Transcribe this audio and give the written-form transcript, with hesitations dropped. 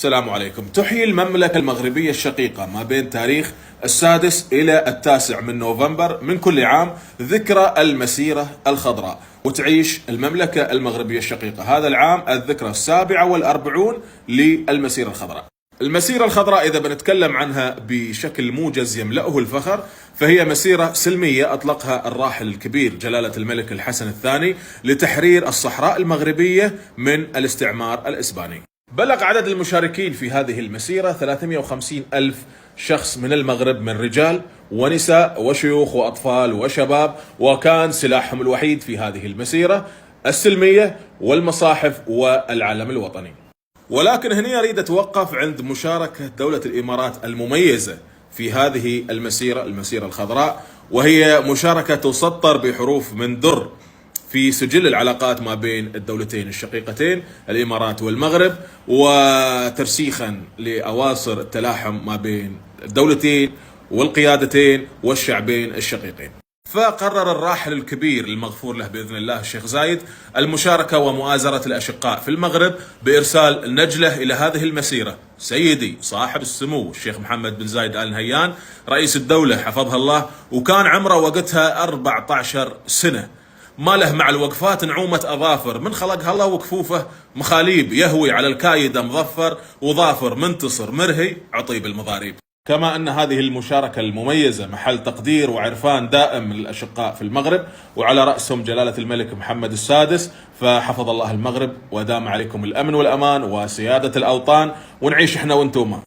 السلام عليكم. تحيي المملكة المغربية الشقيقة ما بين تاريخ 6 إلى 9 من نوفمبر من كل عام ذكرى المسيرة الخضراء، وتعيش المملكة المغربية الشقيقة هذا العام الذكرى 47 للمسيرة الخضراء. المسيرة الخضراء إذا بنتكلم عنها بشكل موجز يملأه الفخر، فهي مسيرة سلمية أطلقها الراحل الكبير جلالة الملك الحسن الثاني لتحرير الصحراء المغربية من الاستعمار الإسباني. بلغ عدد المشاركين في هذه المسيرة 350 ألف شخص من المغرب، من رجال ونساء وشيوخ وأطفال وشباب، وكان سلاحهم الوحيد في هذه المسيرة السلمية والمصاحف والعلم الوطني. ولكن هنا أريد أتوقف عند مشاركة دولة الإمارات المميزة في هذه المسيرة الخضراء، وهي مشاركة تسطر بحروف من در في سجل العلاقات ما بين الدولتين الشقيقتين الإمارات والمغرب، وترسيخا لأواصر التلاحم ما بين الدولتين والقيادتين والشعبين الشقيقين. فقرر الراحل الكبير المغفور له بإذن الله الشيخ زايد المشاركة ومؤازرة الأشقاء في المغرب بإرسال نجلة إلى هذه المسيرة، سيدي صاحب السمو الشيخ محمد بن زايد آل نهيان رئيس الدولة حفظها الله، وكان عمره وقتها 14 سنة، ما له مع الوقفات نعومة أظافر من خلقها الله، وكفوفه مخاليب يهوي على الكايدة مظفر، وظافر منتصر مرهي عطيب المضاريب. كما أن هذه المشاركة المميزة محل تقدير وعرفان دائم من الأشقاء في المغرب، وعلى رأسهم جلالة الملك محمد السادس، فحفظ الله المغرب ودام عليكم الأمن والأمان وسيادة الأوطان، ونعيش إحنا وانتم.